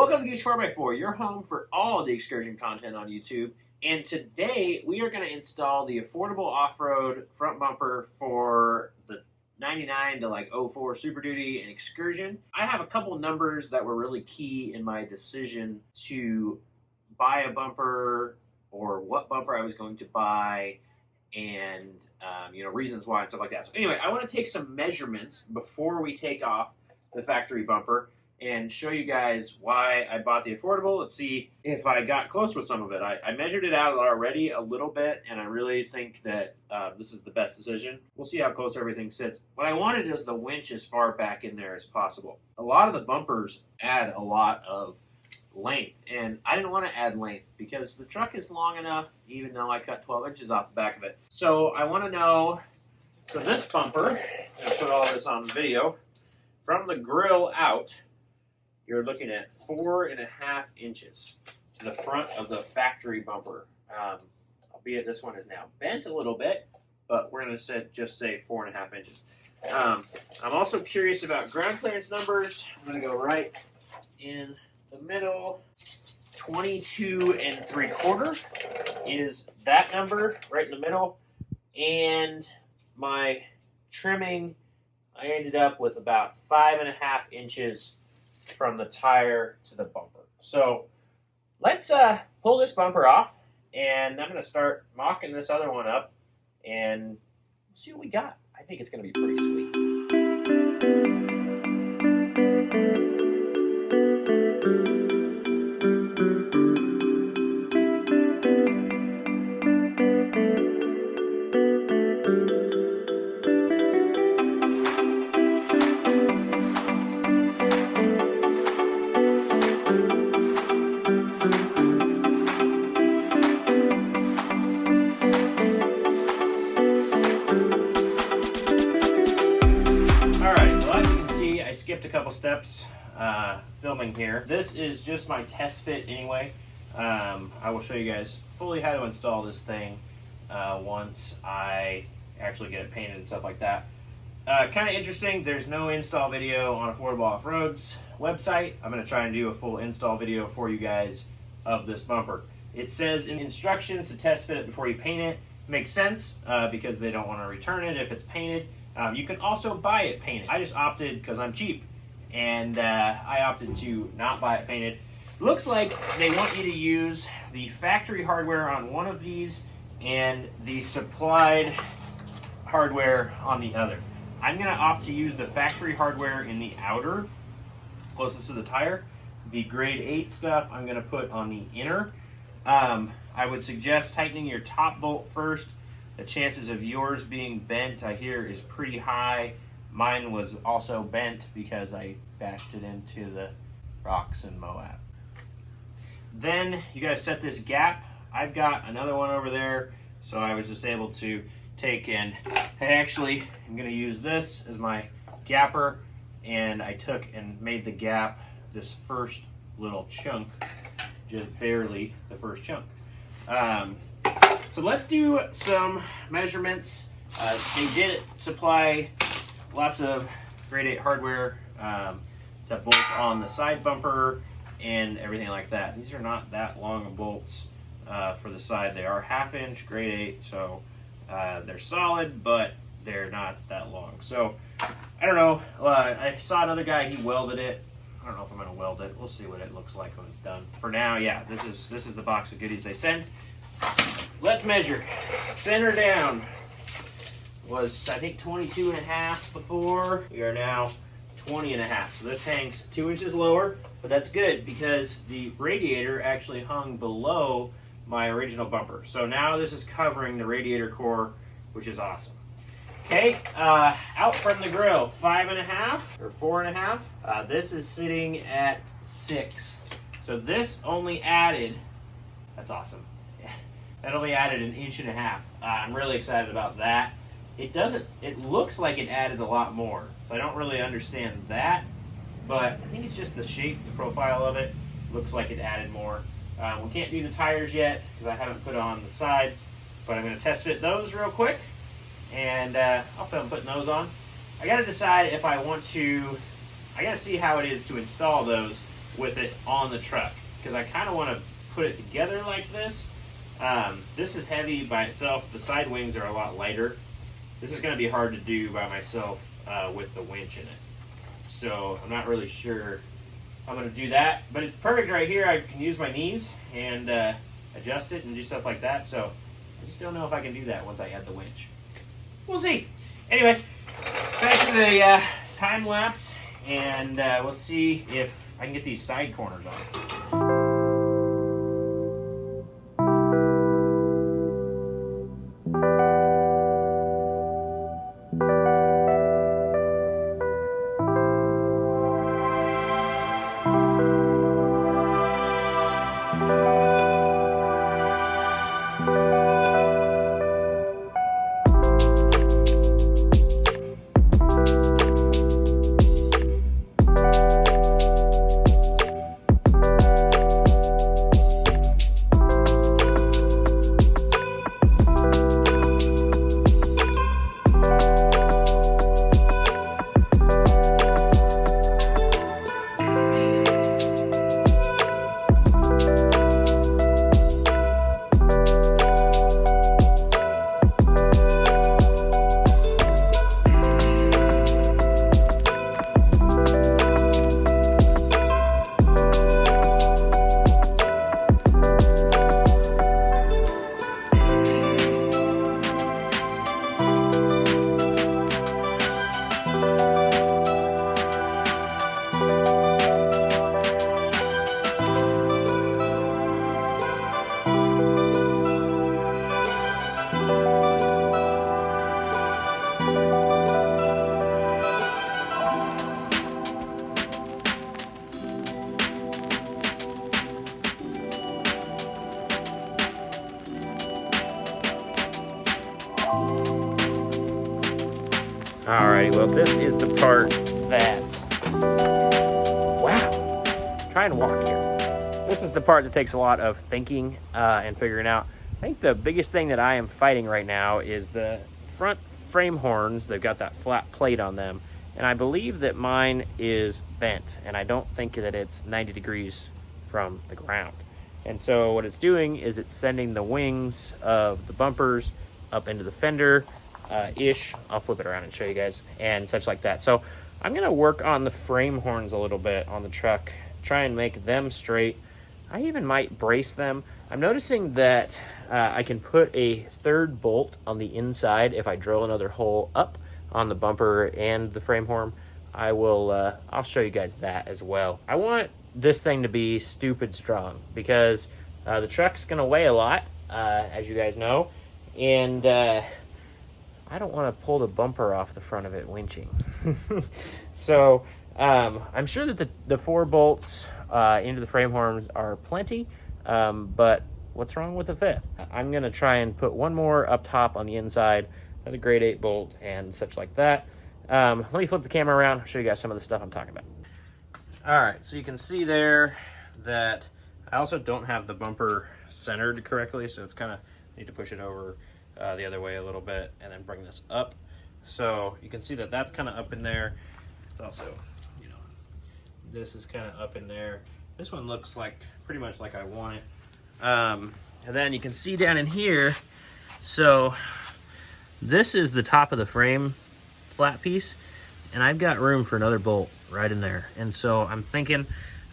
Welcome to Geeks 4x4, your home for all the excursion content on YouTube. And today we are going to install the affordable off-road front bumper for the 99 to like 04 Superduty and Excursion. I have a couple numbers that were really key in my decision to buy a bumper or what bumper I was going to buy and reasons why and stuff like that. So anyway, I want to take some measurements before we take off the factory bumper and show you guys why I bought the affordable. Let's see if I got close with some of it. I measured it out already a little bit, and I really think that this is the best decision. We'll see how close everything sits. What I wanted is the winch as far back in there as possible. A lot of the bumpers add a lot of length, and I didn't want to add length because the truck is long enough, even though I cut 12 inches off the back of it. So I want to know, so this bumper, I'll put all this on video, from the grill out, you're looking at 4.5 inches to the front of the factory bumper. Albeit this one is now bent a little bit, but we're going to just say 4.5 inches. I'm also curious about ground clearance numbers. I'm going to go right in the middle. 22 3/4 is that number right in the middle. And my trimming, I ended up with about 5.5 inches from the tire to the bumper. So let's pull this bumper off, and I'm going to start mocking this other one up and see what we got. I think it's going to be pretty sweet. Skipped a couple steps filming here. This is just my test fit anyway. I will show you guys fully how to install this thing once I actually get it painted and stuff like that. Kind of interesting, there's no install video on Affordable Off-Road's website. I'm going to try and do a full install video for you guys of this bumper. It says in instructions to test fit it before you paint it. Makes sense because they don't want to return it if it's painted. You can also buy it painted. I just opted, because I'm cheap, and I opted to not buy it painted. Looks like they want you to use the factory hardware on one of these and the supplied hardware on the other. I'm going to opt to use the factory hardware in the outer, closest to the tire. The grade 8 stuff I'm going to put on the inner. I would suggest tightening your top bolt first. The chances of yours being bent, I hear, is pretty high. Mine was also bent because I bashed it into the rocks in Moab. Then you gotta set this gap. I've got another one over there, so I was just able to take and I am gonna use this as my gapper, and I took and made the gap this first little chunk, just barely the first chunk. So let's do some measurements. They did supply lots of grade 8 hardware to bolt on the side bumper and everything like that. These are not that long of bolts for the side. They are 1/2 inch grade 8, so they're solid, but they're not that long. So I don't know. I saw another guy, he welded it. I don't know if I'm going to weld it. We'll see what it looks like when it's done. For now, yeah, this is the box of goodies they send. Let's measure. Center down was, I think, 22.5 before. We are now 20.5. So this hangs 2 inches lower, but that's good because the radiator actually hung below my original bumper. So now this is covering the radiator core, which is awesome. Okay, out from the grill, 5.5 or 4.5. This is sitting at 6. So this only added, that's awesome. That only added 1.5 inches. I'm really excited about that. It looks like it added a lot more. So I don't really understand that, but I think it's just the shape, the profile of it. Looks like it added more. We can't do the tires yet because I haven't put on the sides, but I'm going to test fit those real quick, and I'll film putting those on. I got to decide if I want to, I got to see how it is to install those with it on the truck, because I kind of want to put it together like this. This is heavy by itself. The side wings are a lot lighter. This is going to be hard to do by myself with the winch in it. So I'm not really sure I'm going to do that. But it's perfect right here. I can use my knees and adjust it and do stuff like that. So I just don't know if I can do that once I add the winch. We'll see. Anyway, back to the time lapse, and we'll see if I can get these side corners on. Alrighty, well, this is the part that, wow, I'm trying to walk here. This is the part that takes a lot of thinking and figuring out. I think the biggest thing that I am fighting right now is the front frame horns. They've got that flat plate on them, and I believe that mine is bent, and I don't think that it's 90 degrees from the ground. And so what it's doing is it's sending the wings of the bumpers up into the fender, ish. I'll flip it around and show you guys, and such like that. So I'm gonna work on the frame horns a little bit on the truck, try and make them straight. I even might brace them. I'm noticing that I can put a third bolt on the inside if I drill another hole up on the bumper and the frame horn. I'll show you guys that as well. I want this thing to be stupid strong because the truck's gonna weigh a lot, as you guys know, and I don't want to pull the bumper off the front of it winching. So I'm sure that the 4 bolts into the frame horns are plenty, but what's wrong with the 5th? I'm going to try and put one more up top on the inside, another grade 8 bolt and such like that. Let me flip the camera around, show you guys some of the stuff I'm talking about. All right, so you can see there that I also don't have the bumper centered correctly, so it's kind of need to push it over the other way a little bit and then bring this up. So you can see that that's kind of up in there. It's also, you know, this is kind of up in there. This one looks like pretty much like I want it. And then you can see down in here, so this is the top of the frame flat piece, and I've got room for another bolt right in there. And so I'm thinking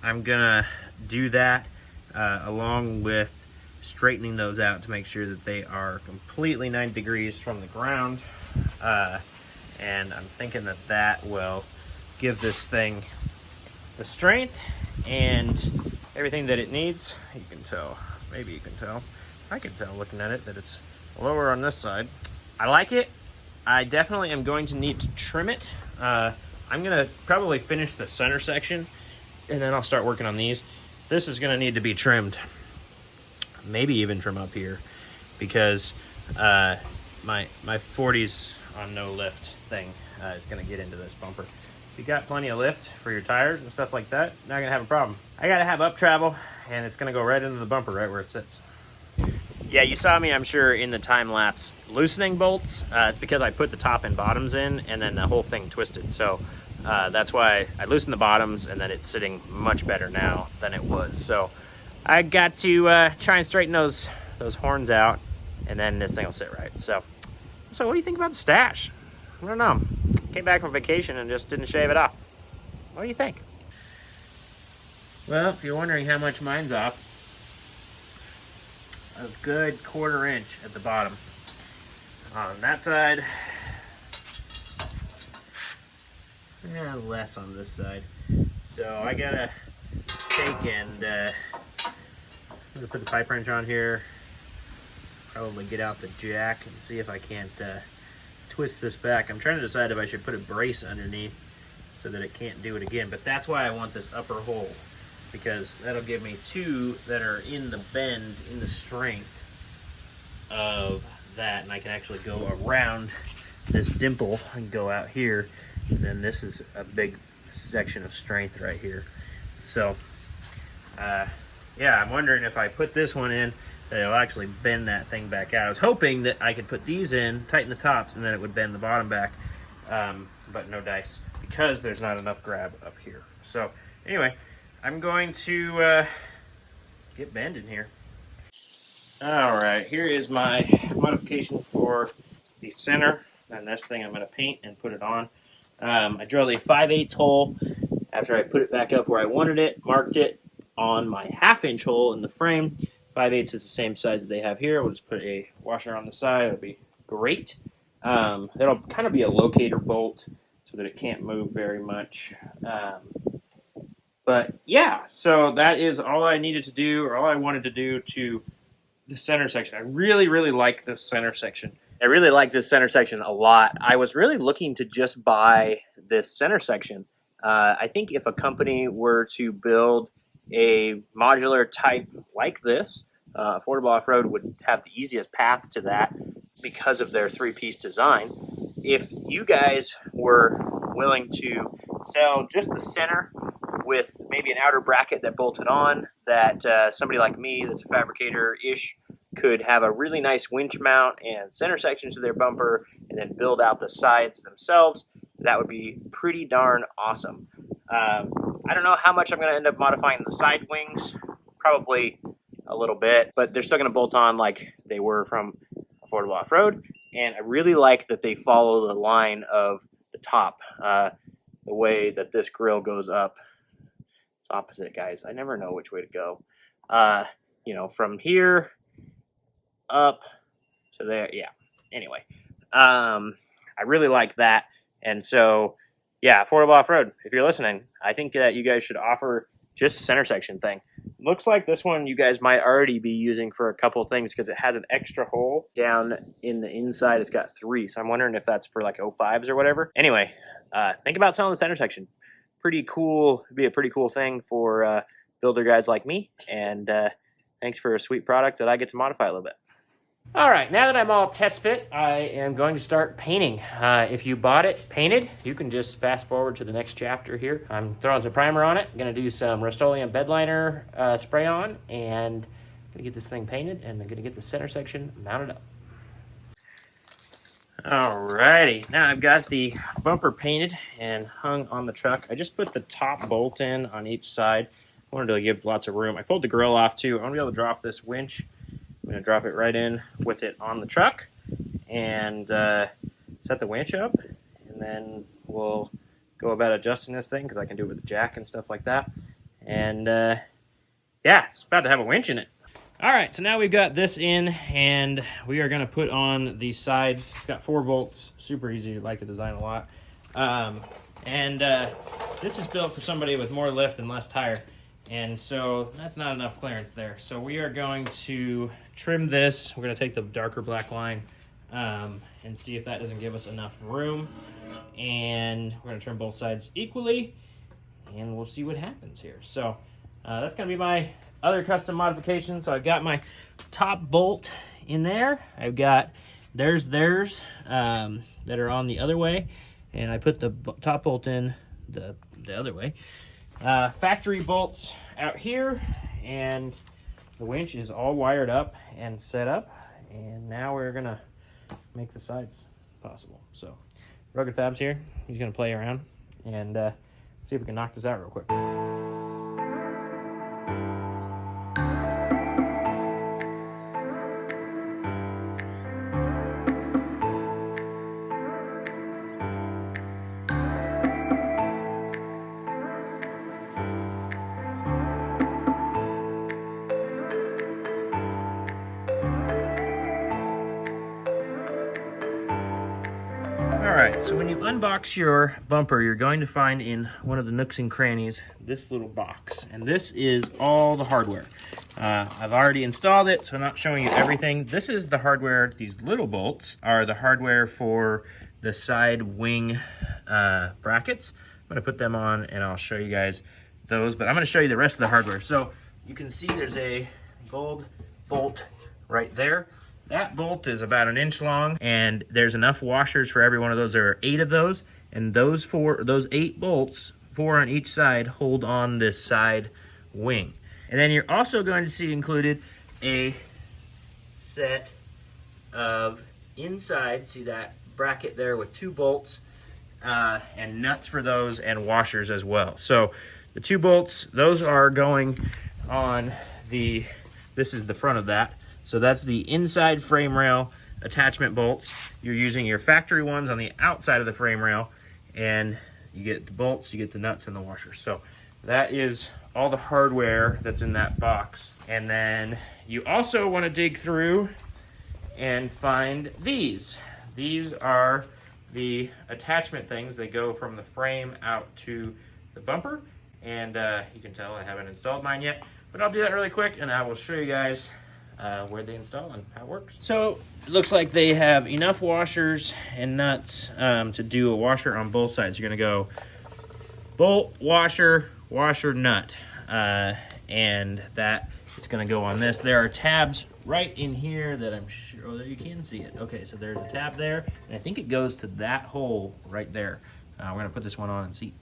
I'm gonna do that along with straightening those out to make sure that they are completely 90 degrees from the ground. And I'm thinking that that will give this thing the strength and everything that it needs. You can tell, maybe you can tell, I can tell looking at it that it's lower on this side. I like it. I definitely am going to need to trim it. I'm gonna probably finish the center section and then I'll start working on these. This is gonna need to be trimmed. Maybe even trim up here because my 40s on no lift thing is going to get into this bumper. If you got plenty of lift for your tires and stuff like that, not going to have a problem. I got to have up travel, and it's going to go right into the bumper right where it sits. Yeah, you saw me, I'm sure, in the time lapse loosening bolts. It's because I put the top and bottoms in and then the whole thing twisted. So That's why I loosened the bottoms, and then it's sitting much better now than it was. So I got to try and straighten those horns out, and then this thing will sit right. So what do you think about the stash? I don't know. Came back from vacation and just didn't shave it off. What do you think? Well, if you're wondering how much mine's off, a good 1/4 inch at the bottom. On that side, less on this side. So I gotta take and I'm gonna put the pipe wrench on here, probably get out the jack and see if I can't twist this back. I'm trying to decide if I should put a brace underneath so that it can't do it again, but that's why I want this upper hole, because that'll give me 2 that are in the bend, in the strength of that, and I can actually go around this dimple and go out here, and then this is a big section of strength right here. So yeah, I'm wondering if I put this one in, that it'll actually bend that thing back out. I was hoping that I could put these in, tighten the tops, and then it would bend the bottom back, but no dice, because there's not enough grab up here. So anyway, I'm going to get bending here. All right, here is my modification for the center, and this thing I'm going to paint and put it on. I drilled a 5/8 hole after I put it back up where I wanted it, marked it on my 1/2 inch hole in the frame. 5/8 is the same size that they have here. We'll just put a washer on the side. It'll be great. It'll kind of be a locator bolt so that it can't move very much. But yeah, so that is all I needed to do, or all I wanted to do to the center section. I really, really like this center section. I really like this center section a lot. I was really looking to just buy this center section. I think if a company were to build a modular type like this, Affordable Off-Road would have the easiest path to that because of their 3-piece design. If you guys were willing to sell just the center with maybe an outer bracket that bolted on, that somebody like me that's a fabricator-ish could have a really nice winch mount and center section to their bumper, and then build out the sides themselves, that would be pretty darn awesome. I don't know how much I'm going to end up modifying the side wings, probably a little bit, but they're still going to bolt on like they were from Affordable Off-Road, and I really like that they follow the line of the top, the way that this grill goes up. It's opposite, guys. I never know which way to go. You know, from here up to there. Yeah. Anyway, I really like that, and so yeah, Affordable Off-Road, if you're listening, I think that you guys should offer just a center section thing. Looks like this one you guys might already be using for a couple things, because it has an extra hole down in the inside. It's got 3, so I'm wondering if that's for like 05s or whatever. Anyway, think about selling the center section. Pretty cool. It'd be a pretty cool thing for builder guys like me, and thanks for a sweet product that I get to modify a little bit. All right, now that I'm all test fit, I am going to start painting. If you bought it painted, you can just fast forward to the next chapter here. I'm throwing some primer on it. I'm going to do some Rust-Oleum bed liner spray on, and I'm going to get this thing painted, and I'm going to get the center section mounted up. Alrighty, now I've got the bumper painted and hung on the truck. I just put the top bolt in on each side. I wanted to give lots of room. I pulled the grill off too. I want to be able to drop this winch. I'm going to drop it right in with it on the truck and set the winch up, and then we'll go about adjusting this thing, because I can do it with the jack and stuff like that. And yeah, it's about to have a winch in it. All right, so now we've got this in, and we are going to put on these sides. It's got 4 bolts, super easy. I like the design a lot. This is built for somebody with more lift and less tire. And so that's not enough clearance there. So we are going to trim this. We're going to take the darker black line and see if that doesn't give us enough room. And we're going to trim both sides equally, and we'll see what happens here. So that's going to be my other custom modification. So I've got my top bolt in there. I've got theirs that are on the other way, and I put the top bolt in the other way. Factory bolts out here, and the winch is all wired up and set up, and now we're gonna make the sides possible. So Rugged Fab's here. He's gonna play around and see if we can knock this out real quick. Alright, so when you unbox your bumper, you're going to find in one of the nooks and crannies this little box. And this is all the hardware. I've already installed it, so I'm not showing you everything. This is the hardware. These little bolts are the hardware for the side wing brackets. I'm going to put them on and I'll show you guys those. But I'm going to show you the rest of the hardware. So you can see there's a gold bolt right there. That bolt is about 1 inch long, and there's enough washers for every one of those. There are 8 of those, and those 8 bolts, 4 on each side, hold on this side wing. And then you're also going to see included a set of inside, see that bracket there with 2 bolts, and nuts for those, and washers as well. So the 2 bolts, those are going on this is the front of that. So that's the inside frame rail attachment bolts. You're using your factory ones on the outside of the frame rail, and you get the bolts, you get the nuts and the washers. So that is all the hardware that's in that box. And then you also want to dig through and find these. These are the attachment things. They go from the frame out to the bumper. And you can tell I haven't installed mine yet, but I'll do that really quick and I will show you guys where they install and how it works. So it looks like they have enough washers and nuts to do a washer on both sides. You're gonna go bolt, washer, washer, nut, and that is gonna go on this. There are tabs right in here that I'm sure that you can see it. Okay, so there's a tab there, and I think it goes to that hole right there. We're gonna put this one on and see.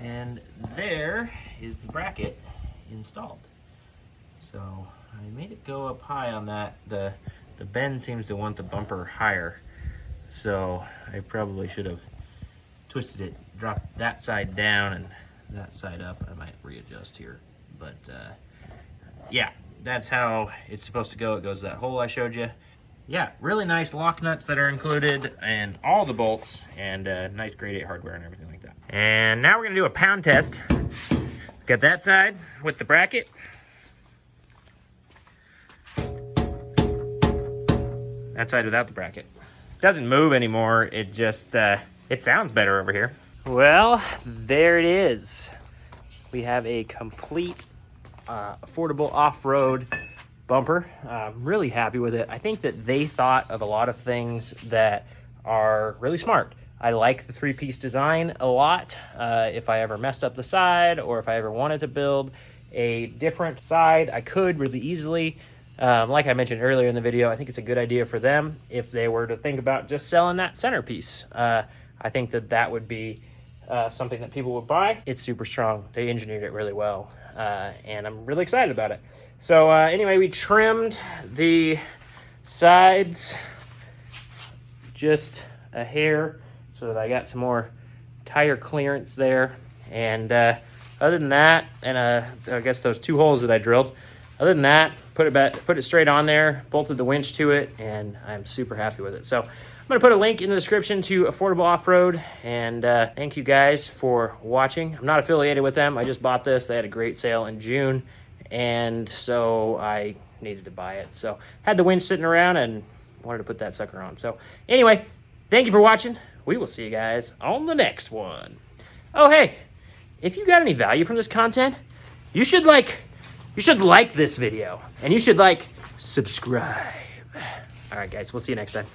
And there is the bracket installed. So I made it go up high on that. The bend seems to want the bumper higher. So I probably should have twisted it, dropped that side down and that side up. I might readjust here. But yeah, that's how it's supposed to go. It goes to that hole I showed you. Yeah, really nice lock nuts that are included, and all the bolts, and nice grade 8 hardware and everything like that. And now we're gonna do a pound test. Got that side with the bracket. That side without the bracket. Doesn't move anymore. It just, it sounds better over here. Well, there it is. We have a complete affordable off-road bumper. I'm really happy with it. I think that they thought of a lot of things that are really smart. I like the 3-piece design a lot. If I ever messed up the side, or if I ever wanted to build a different side, I could really easily. Like I mentioned earlier in the video, I think it's a good idea for them if they were to think about just selling that centerpiece. I think that that would be something that people would buy. It's super strong. They engineered it really well, and I'm really excited about it. So anyway, we trimmed the sides just a hair so that I got some more tire clearance there. And other than that, and I guess those 2 holes that I drilled, other than that, put it straight on there, bolted the winch to it, and I'm super happy with it. So I'm going to put a link in the description to Affordable Off-Road, and thank you guys for watching. I'm not affiliated with them. I just bought this. They had a great sale in June, and so I needed to buy it. So had the winch sitting around and wanted to put that sucker on. So anyway, thank you for watching. We will see you guys on the next one. Oh, hey, if you got any value from this content, you should like this video, and you should subscribe. All right, guys, we'll see you next time.